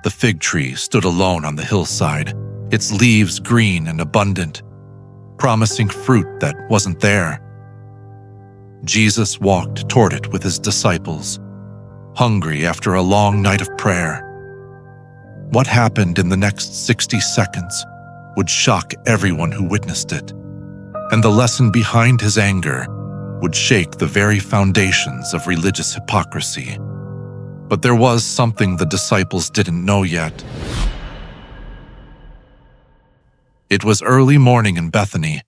The fig tree stood alone on the hillside, its leaves green and abundant, promising fruit that wasn't there. Jesus walked toward it with his disciples, hungry after a long night of prayer. What happened in the next 60 seconds would shock everyone who witnessed it, and the lesson behind his anger would shake the very foundations of religious hypocrisy. But there was something the disciples didn't know yet. It was early morning in Bethany,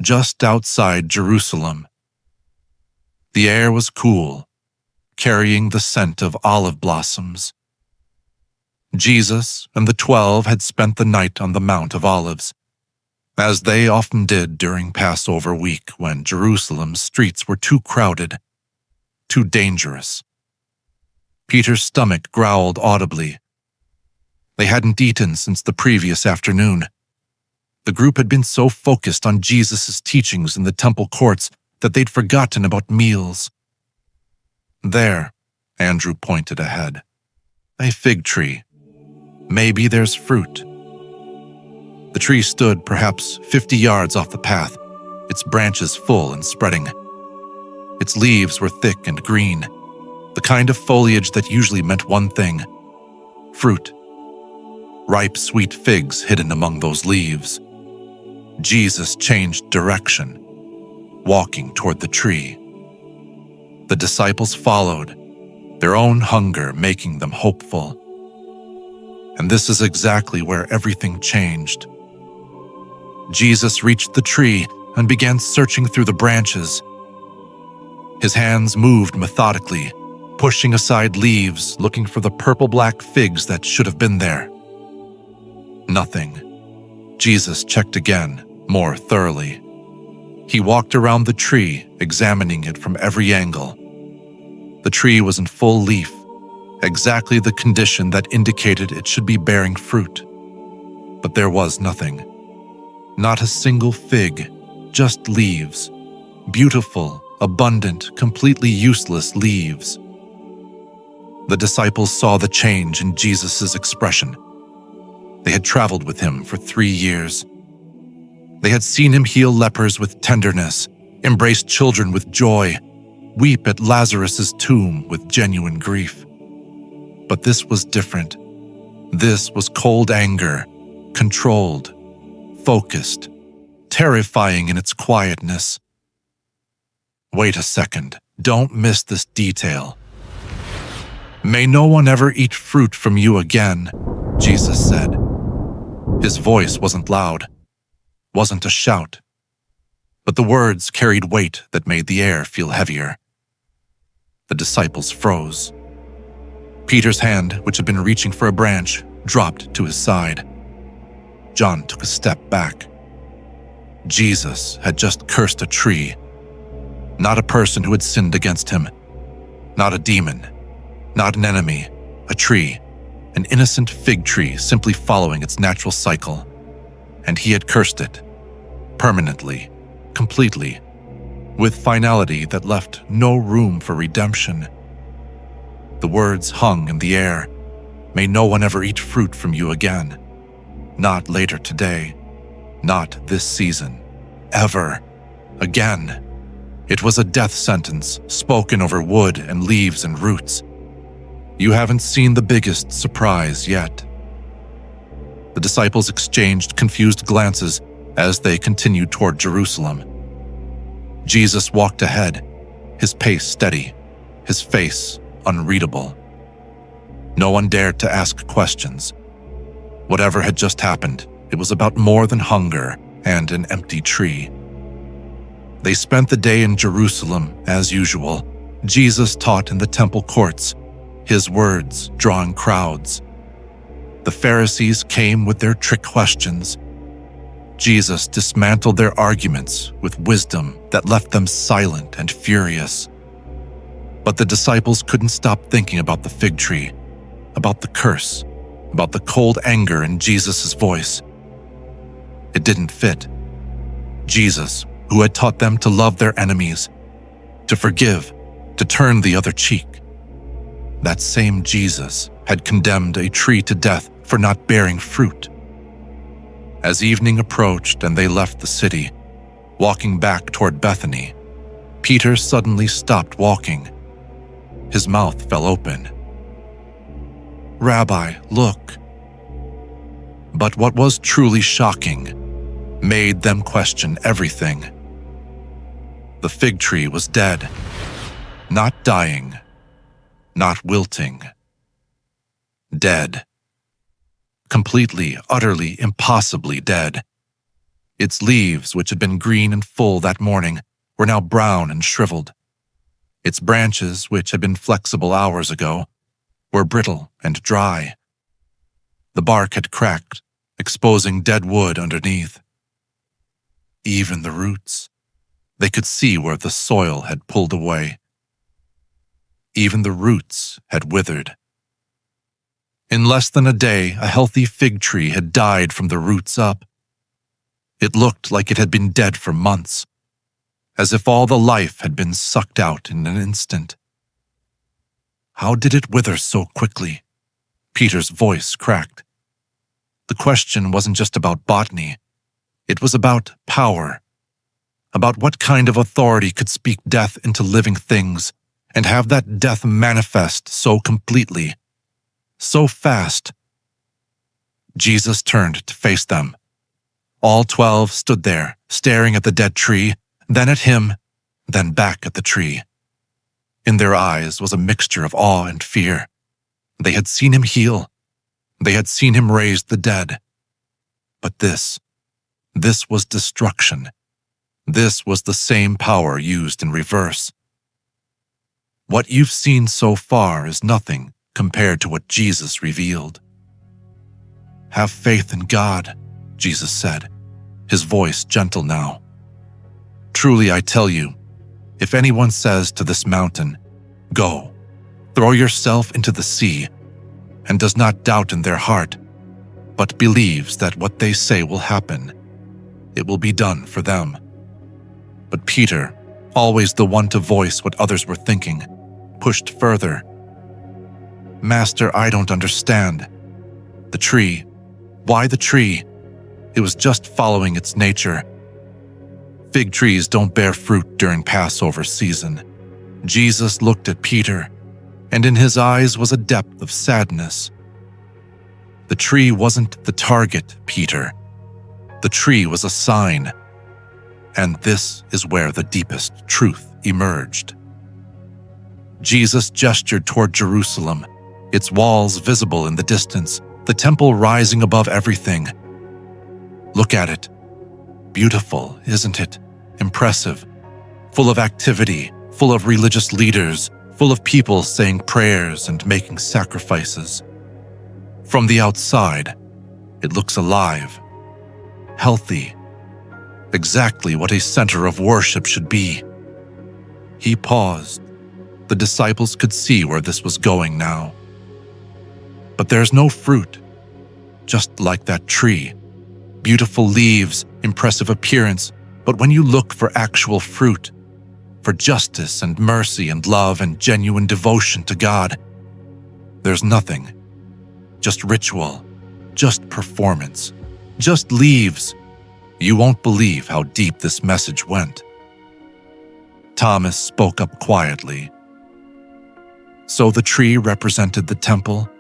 just outside Jerusalem. The air was cool, carrying the scent of olive blossoms. Jesus and the 12 had spent the night on the Mount of Olives, as they often did during Passover week when Jerusalem's streets were too crowded, too dangerous. Peter's stomach growled audibly. They hadn't eaten since the previous afternoon. The group had been so focused on Jesus' teachings in the temple courts that they'd forgotten about meals. There, Andrew pointed ahead. A fig tree. Maybe there's fruit. The tree stood perhaps 50 yards off the path, its branches full and spreading. Its leaves were thick and green, the kind of foliage that usually meant one thing: fruit. Ripe, sweet figs hidden among those leaves. Jesus changed direction, walking toward the tree. The disciples followed, their own hunger making them hopeful. And this is exactly where everything changed. Jesus reached the tree and began searching through the branches. His hands moved methodically, pushing aside leaves, looking for the purple-black figs that should have been there. Nothing. Jesus checked again, more thoroughly. He walked around the tree, examining it from every angle. The tree was in full leaf, exactly the condition that indicated it should be bearing fruit. But there was nothing. Not a single fig, just leaves. Beautiful, abundant, completely useless leaves. The disciples saw the change in Jesus' expression. They had traveled with him for 3 years. They had seen him heal lepers with tenderness, embrace children with joy, weep at Lazarus' tomb with genuine grief. But this was different. This was cold anger, controlled, focused, terrifying in its quietness. Wait a second, don't miss this detail. May no one ever eat fruit from you again, Jesus said. His voice wasn't loud, wasn't a shout, but the words carried weight that made the air feel heavier. The disciples froze. Peter's hand, which had been reaching for a branch, dropped to his side. John took a step back. Jesus had just cursed a tree, not a person who had sinned against him, not a demon, not an enemy, a tree, an innocent fig tree simply following its natural cycle. And he had cursed it, permanently, completely, with finality that left no room for redemption. The words hung in the air. May no one ever eat fruit from you again. Not later today. Not this season. Ever. Again. It was a death sentence spoken over wood and leaves and roots. You haven't seen the biggest surprise yet. The disciples exchanged confused glances as they continued toward Jerusalem. Jesus walked ahead, his pace steady, his face unreadable. No one dared to ask questions. Whatever had just happened, it was about more than hunger and an empty tree. They spent the day in Jerusalem as usual. Jesus taught in the temple courts, his words drawing crowds. The Pharisees came with their trick questions. Jesus dismantled their arguments with wisdom that left them silent and furious. But the disciples couldn't stop thinking about the fig tree, about the curse, about the cold anger in Jesus' voice. It didn't fit. Jesus, who had taught them to love their enemies, to forgive, to turn the other cheek. That same Jesus had condemned a tree to death for not bearing fruit. As evening approached and they left the city, walking back toward Bethany, Peter suddenly stopped walking. His mouth fell open. "Rabbi, look." But what was truly shocking made them question everything. The fig tree was dead, not dying, not wilting. Dead. Completely, utterly, impossibly dead. Its leaves, which had been green and full that morning, were now brown and shriveled. Its branches, which had been flexible hours ago, were brittle and dry. The bark had cracked, exposing dead wood underneath. Even the roots. They could see where the soil had pulled away. Even the roots had withered. In less than a day, a healthy fig tree had died from the roots up. It looked like it had been dead for months, as if all the life had been sucked out in an instant. How did it wither so quickly? Peter's voice cracked. The question wasn't just about botany. It was about power, about what kind of authority could speak death into living things and have that death manifest so completely, so fast. Jesus turned to face them. All 12 stood there, staring at the dead tree, then at him, then back at the tree. In their eyes was a mixture of awe and fear. They had seen him heal. They had seen him raise the dead. But this was destruction. This was the same power used in reverse. What you've seen so far is nothing compared to what Jesus revealed. "Have faith in God," Jesus said, his voice gentle now. "Truly I tell you, if anyone says to this mountain, 'Go, throw yourself into the sea,' and does not doubt in their heart, but believes that what they say will happen, it will be done for them." But Peter, always the one to voice what others were thinking, pushed further. "Master, I don't understand. The tree, why the tree? It was just following its nature. Fig trees don't bear fruit during Passover season." Jesus looked at Peter, and in his eyes was a depth of sadness. "The tree wasn't the target, Peter. The tree was a sign. And this is where the deepest truth emerged." Jesus gestured toward Jerusalem, its walls visible in the distance, the temple rising above everything. "Look at it. Beautiful, isn't it? Impressive. Full of activity, full of religious leaders, full of people saying prayers and making sacrifices. From the outside, it looks alive, healthy, exactly what a center of worship should be." He paused. The disciples could see where this was going now. "But there's no fruit, just like that tree. Beautiful leaves, impressive appearance, but when you look for actual fruit, for justice and mercy and love and genuine devotion to God, there's nothing. Just ritual, just performance, just leaves. You won't believe how deep this message went." Thomas spoke up quietly. "So the tree represented the temple,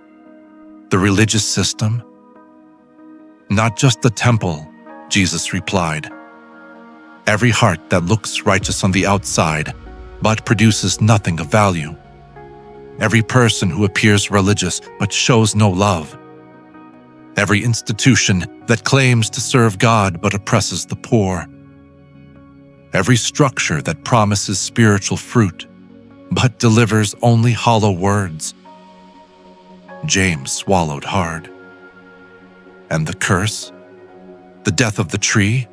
the religious system?" "Not just the temple," Jesus replied. "Every heart that looks righteous on the outside, but produces nothing of value. Every person who appears religious but shows no love. Every institution that claims to serve God but oppresses the poor. Every structure that promises spiritual fruit but delivers only hollow words." James swallowed hard. "And the curse? The death of the tree?"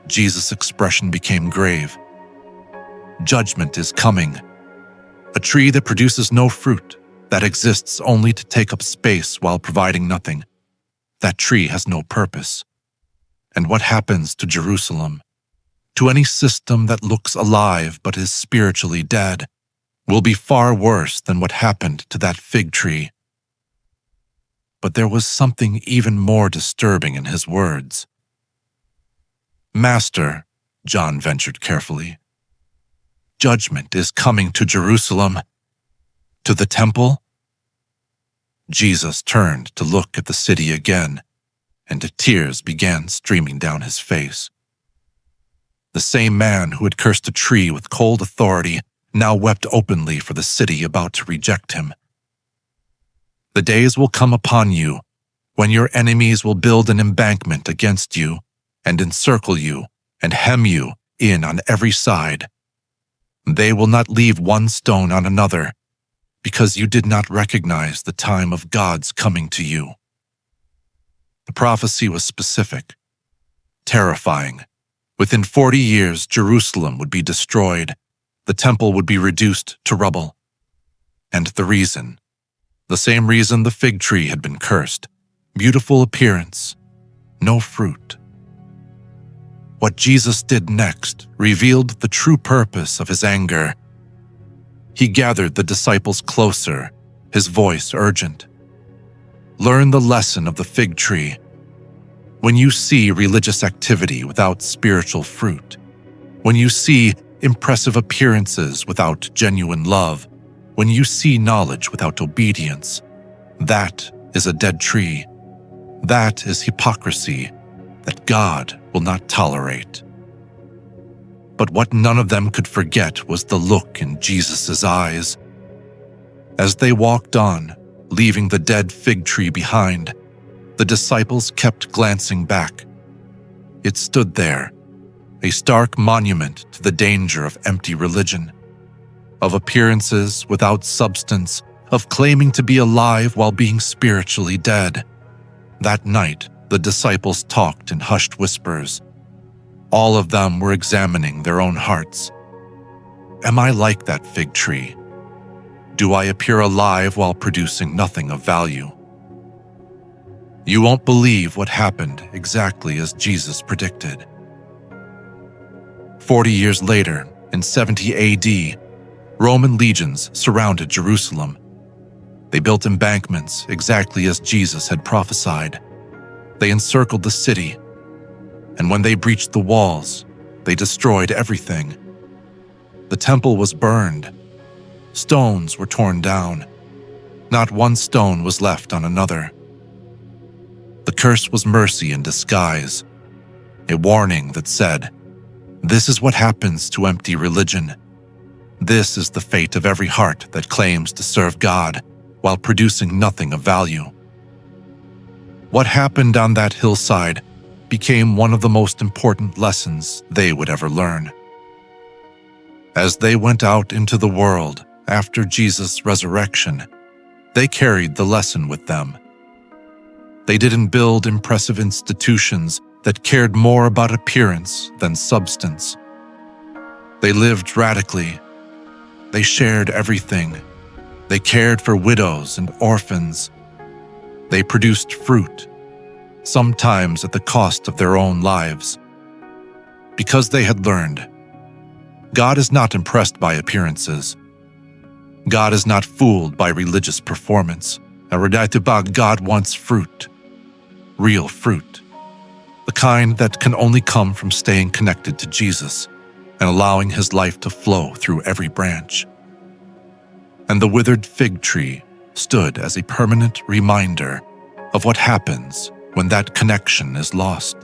Jesus' expression became grave. "Judgment is coming. A tree that produces no fruit, that exists only to take up space while providing nothing. That tree has no purpose. And what happens to Jerusalem? To any system that looks alive but is spiritually dead? will be far worse than what happened to that fig tree. But there was something even more disturbing in his words. "Master," John ventured carefully, "judgment is coming to Jerusalem, to the temple." Jesus turned to look at the city again, and tears began streaming down his face. The same man who had cursed a tree with cold authority now wept openly for the city about to reject him. "The days will come upon you when your enemies will build an embankment against you and encircle you and hem you in on every side. They will not leave one stone on another, because you did not recognize the time of God's coming to you." The prophecy was specific, terrifying. Within 40 years, Jerusalem would be destroyed. The temple would be reduced to rubble. And the reason, the same reason the fig tree had been cursed: beautiful appearance, no fruit. What Jesus did next revealed the true purpose of his anger. He gathered the disciples closer, his voice urgent. "Learn the lesson of the fig tree. When you see religious activity without spiritual fruit, when you see impressive appearances without genuine love, when you see knowledge without obedience, that is a dead tree. That is hypocrisy that God will not tolerate." But what none of them could forget was the look in Jesus' eyes. As they walked on, leaving the dead fig tree behind, the disciples kept glancing back. It stood there, a stark monument to the danger of empty religion, of appearances without substance, of claiming to be alive while being spiritually dead. That night, the disciples talked in hushed whispers. All of them were examining their own hearts. Am I like that fig tree? Do I appear alive while producing nothing of value? You won't believe what happened exactly as Jesus predicted. 40 years later, in 70 AD, Roman legions surrounded Jerusalem. They built embankments exactly as Jesus had prophesied. They encircled the city, and when they breached the walls, they destroyed everything. The temple was burned. Stones were torn down. Not one stone was left on another. The curse was mercy in disguise, a warning that said, "This is what happens to empty religion. This is the fate of every heart that claims to serve God while producing nothing of value." What happened on that hillside became one of the most important lessons they would ever learn. As they went out into the world after Jesus' resurrection, they carried the lesson with them. They didn't build impressive institutions that cared more about appearance than substance. They lived radically. They shared everything. They cared for widows and orphans. They produced fruit, sometimes at the cost of their own lives. Because they had learned, God is not impressed by appearances. God is not fooled by religious performance. God wants fruit, real fruit, the kind that can only come from staying connected to Jesus and allowing his life to flow through every branch. And the withered fig tree stood as a permanent reminder of what happens when that connection is lost.